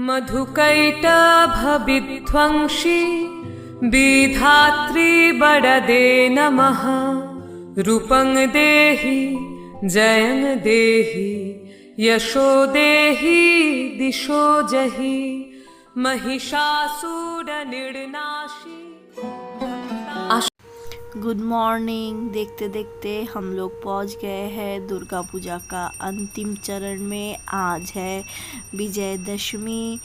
मधुकैटभविध्वंसी विधात्री बड़दे नमः। रूपं देहि जयं देहि यशो देहि दिशो जहि। महिषासुर निर्नाशी। Good morning. देखते देखते हम लोग पहुंच गए हैं दुर्गा पूजा का अंतिम चरण में। आज है विजयदशमी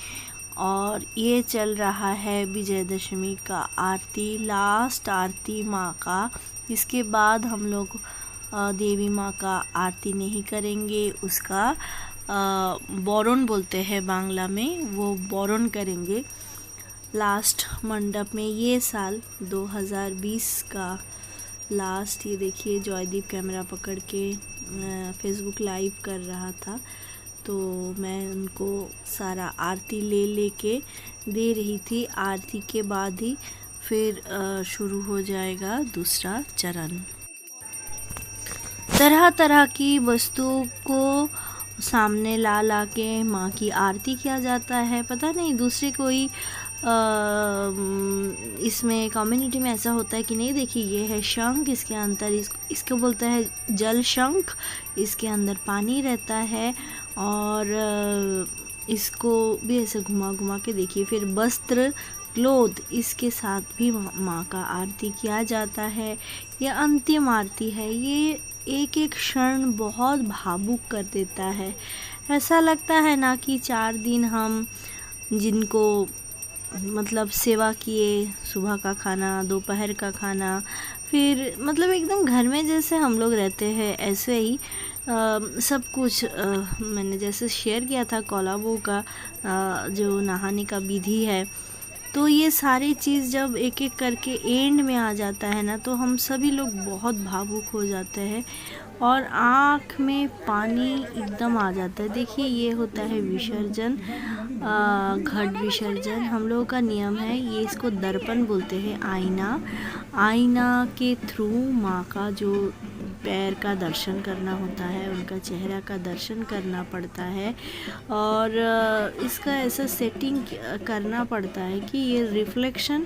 और ये चल रहा है विजयदशमी का आरती, लास्ट आरती माँ का। इसके बाद हम लोग देवी माँ का आरती नहीं करेंगे, उसका बौरन बोलते हैं बांग्ला में, वो बौरन करेंगे लास्ट मंडप में। ये साल 2020 का लास्ट, ये देखिए जॉयदीप कैमरा पकड़ के फेसबुक लाइव कर रहा था, तो मैं उनको सारा आरती ले के दे रही थी। आरती के बाद ही फिर शुरू हो जाएगा दूसरा चरण। तरह तरह की वस्तुओं को सामने ला के माँ की आरती किया जाता है। पता नहीं दूसरे कोई इसमें कम्युनिटी में ऐसा होता है कि नहीं। देखिए ये है शंख, इसके अंदर इसको बोलते हैं जल शंख, इसके अंदर पानी रहता है और इसको भी ऐसे घुमा के देखिए। फिर वस्त्र क्लोथ, इसके साथ भी माँ का आरती किया जाता है। ये अंतिम आरती है। ये एक एक क्षण बहुत भावुक कर देता है। ऐसा लगता है ना कि 4 दिन हम जिनको मतलब सेवा किए, सुबह का खाना, दोपहर का खाना, फिर मतलब एकदम घर में जैसे हम लोग रहते हैं ऐसे ही सब कुछ मैंने जैसे शेयर किया था कोलाबो का जो नहाने का विधि है। तो ये सारी चीज़ जब एक एक करके एंड में आ जाता है ना, तो हम सभी लोग बहुत भावुक हो जाते हैं और आँख में पानी एकदम आ जाता है। देखिए ये होता है विसर्जन, घट विसर्जन। हम लोगों का नियम है, ये इसको दर्पण बोलते हैं, आईना के थ्रू माँ का जो पैर का दर्शन करना होता है, उनका चेहरा का दर्शन करना पड़ता है और इसका ऐसा सेटिंग करना पड़ता है कि ये रिफ्लेक्शन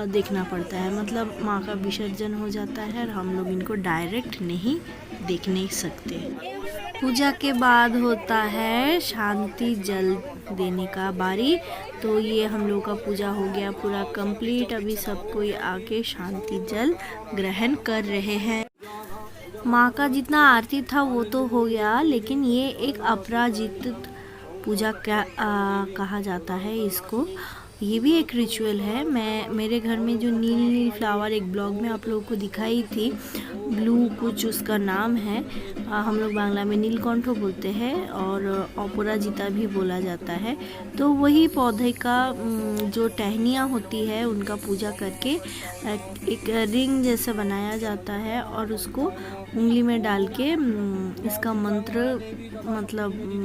देखना पड़ता है। मतलब माँ का विसर्जन हो जाता है और हम लोग इनको डायरेक्ट नहीं देख नहीं सकते। पूजा के बाद होता है शांति जल देने का बारी। तो ये हम लोग का पूजा हो गया पूरा कंप्लीट। अभी सब कोई आके शांति जल ग्रहण कर रहे हैं। माँ का जितना आरती था वो तो हो गया, लेकिन ये एक अपराजित पूजा कहा जाता है इसको। ये भी एक रिचुअल है। मेरे घर में जो नील फ्लावर एक ब्लॉग में आप लोगों को दिखाई थी, ब्लू कुछ उसका नाम है, हम लोग बांग्ला में नीलकंठ बोलते हैं और अपराजिता भी बोला जाता है। तो वही पौधे का जो टहनियाँ होती है उनका पूजा करके एक रिंग जैसा बनाया जाता है और उसको उंगली में डाल के इसका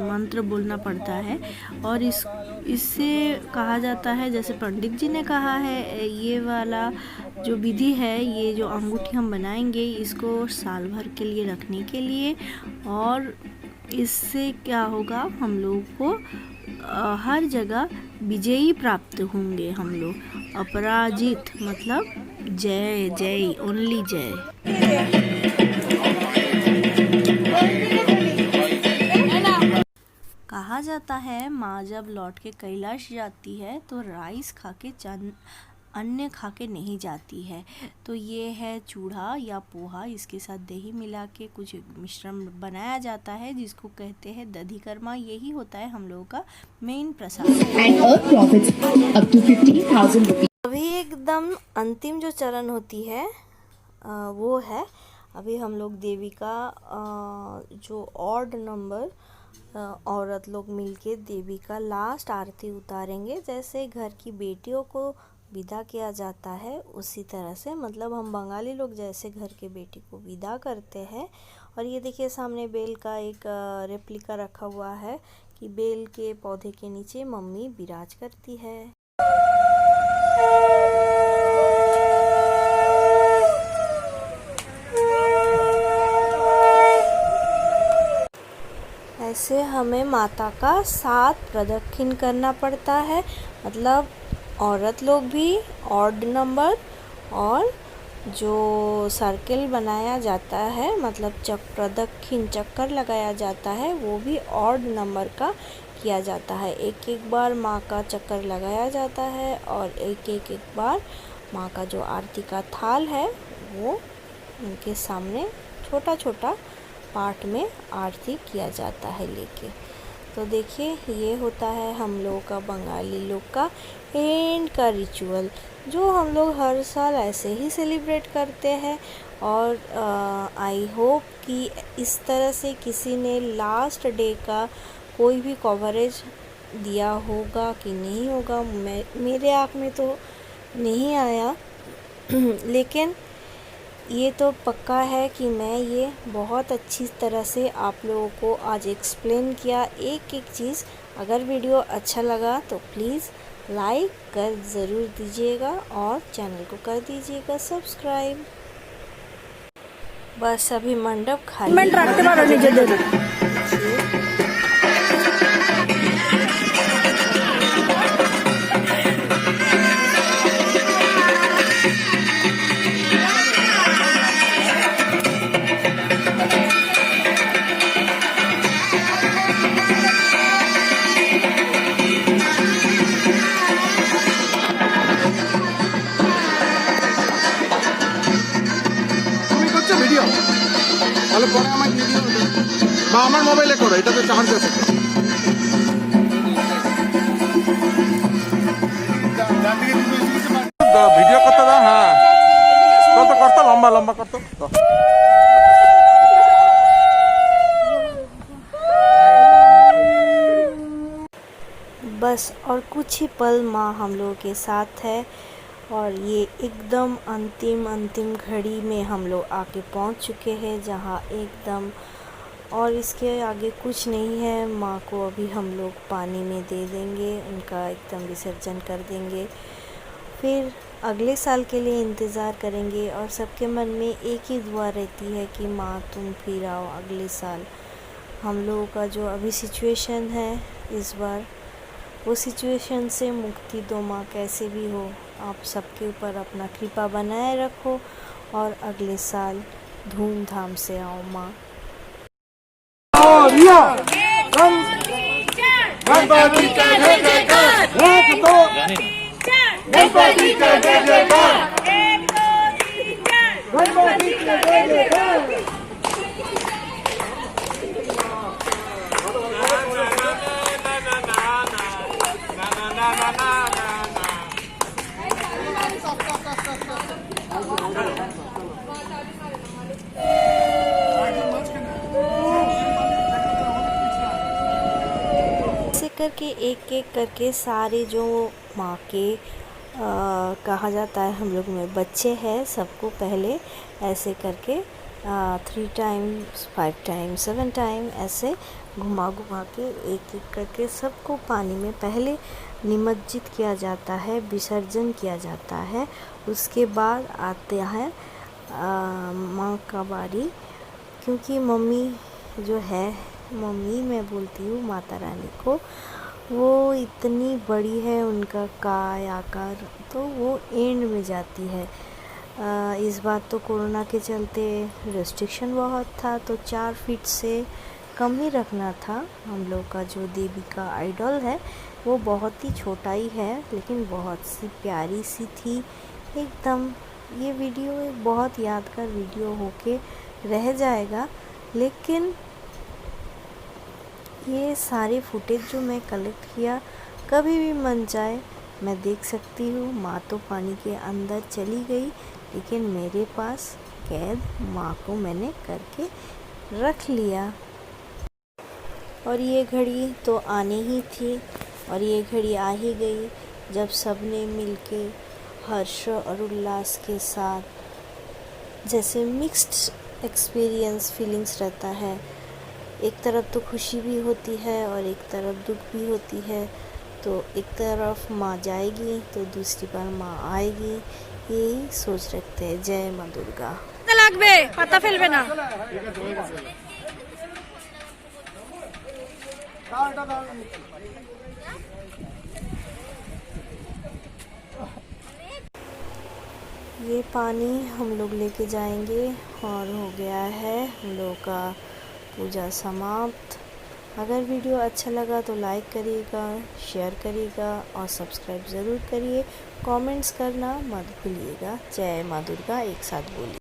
मंत्र बोलना पड़ता है। और इससे कहा जाता है, जैसे पंडित जी ने कहा है, ये वाला जो विधि है, ये जो अंगूठी हम बनाएंगे इसको साल भर के लिए रखने के लिए। और इससे क्या होगा, हम लोग को हर जगह विजयी प्राप्त होंगे। हम लोग अपराजित मतलब जय जय, ओनली जय। कहा जाता है माँ जब लौट के कैलाश जाती है तो राइस खा के अन्य खा के नहीं जाती है। तो ये है चूड़ा या पोहा, इसके साथ दही मिला के कुछ मिश्रण बनाया जाता है जिसको कहते हैं दधिकर्मा। यही होता है हम लोगों का मेन प्रसाद। अभी एकदम अंतिम जो चरण होती है वो है, अभी हम लोग देवी का जो ऑड नंबर औरत लोग मिलके देवी का लास्ट आरती उतारेंगे। जैसे घर की बेटियों को विदा किया जाता है उसी तरह से, मतलब हम बंगाली लोग जैसे घर के बेटी को विदा करते हैं। और ये देखिए सामने बेल का एक रेप्लिका रखा हुआ है कि बेल के पौधे के नीचे मम्मी विराज करती है। ऐसे हमें माता का 7 प्रदक्षिण करना पड़ता है, मतलब औरत लोग भी ऑड नंबर, और जो सर्किल बनाया जाता है मतलब प्रदक्षिण चक्कर लगाया जाता है वो भी ऑड नंबर का किया जाता है। एक एक बार माँ का चक्कर लगाया जाता है और एक बार माँ का जो आरती का थाल है वो उनके सामने छोटा छोटा पार्ट में आरती किया जाता है लेके। तो देखिए ये होता है हम लोगों का, बंगाली लोग का एंड का रिचुअल, जो हम लोग हर साल ऐसे ही सेलिब्रेट करते हैं। और आई होप कि इस तरह से किसी ने लास्ट डे का कोई भी कवरेज दिया होगा कि नहीं होगा, मेरे आँख में तो नहीं आया लेकिन ये तो पक्का है कि मैं ये बहुत अच्छी तरह से आप लोगों को आज एक्सप्लेन किया एक एक चीज़। अगर वीडियो अच्छा लगा तो प्लीज़ लाइक कर ज़रूर दीजिएगा और चैनल को कर दीजिएगा सब्सक्राइब। बस अभी मंडप खाली তাহলে পরে আমাকে ভিডিও বা আমার মোবাইলে করো, এটা তো চার্জ আছে। ভিডিও করতে দাও, হ্যাঁ কত করতে লম্বা লম্বা করতে। बस और कुछ ही पल माँ हम लोगों के साथ है और ये एकदम अंतिम घड़ी में हम लोग आके पहुँच चुके हैं जहाँ एकदम, और इसके आगे कुछ नहीं है। माँ को अभी हम लोग पानी में दे देंगे, उनका एकदम विसर्जन कर देंगे, फिर अगले साल के लिए इंतज़ार करेंगे। और सबके मन में एक ही दुआ रहती है कि माँ तुम फिर आओ अगले साल। हम लोगों का जो अभी सिचुएशन है इस बार, वो सिचुएशन से मुक्ति दो माँ, कैसे भी हो आप सबके ऊपर अपना कृपा बनाए रखो और अगले साल धूमधाम से आओ माँ। ऐसे करके एक एक करके सारे जो माँ के कहा जाता है हम लोग में बच्चे हैं, सबको पहले ऐसे करके 3 टाइम्स 5 टाइम्स 7 टाइम ऐसे घुमा के एक एक करके सबको पानी में पहले निमज्जित किया जाता है, विसर्जन किया जाता है। उसके बाद आते हैं माँ का बारी, क्योंकि मम्मी जो है, मम्मी मैं बोलती हूँ माता रानी को, वो इतनी बड़ी है उनका काय आकार, तो वो एंड में जाती है। इस बार तो कोरोना के चलते रेस्ट्रिक्शन बहुत था, तो 4 फीट से कम ही रखना था। हम लोग का जो देवी का आइडल है वो बहुत ही छोटा ही है, लेकिन बहुत सी प्यारी सी थी एकदम। ये वीडियो एक बहुत यादगार वीडियो होके रह जाएगा, लेकिन ये सारे फुटेज जो मैं कलेक्ट किया, कभी भी मन जाए मैं देख सकती हूँ। माँ तो पानी के अंदर चली गई, लेकिन मेरे पास कैद माँ को मैंने करके रख लिया। और ये घड़ी तो आनी ही थी, और ये घड़ी आ ही गई जब सब ने मिलके हर्ष और उल्लास के साथ, जैसे मिक्स्ड एक्सपीरियंस फीलिंग्स रहता है। एक तरफ तो खुशी भी होती है और एक तरफ दुख भी होती है। तो एक तरफ माँ जाएगी तो दूसरी बार माँ आएगी, यही सोच रखते हैं। जय माँ दुर्गा। লাগবে পাতা ফেলবে না। দাও এটা দাও ये पानी हम लोग लेके जाएंगे और हो गया है हम लोग का पूजा समाप्त। अगर वीडियो अच्छा लगा तो लाइक करिएगा, शेयर करिएगा और सब्सक्राइब ज़रूर करिए। कमेंट्स करना मत भूलिएगा। जय माँ दुर्गा एक साथ बोलिए।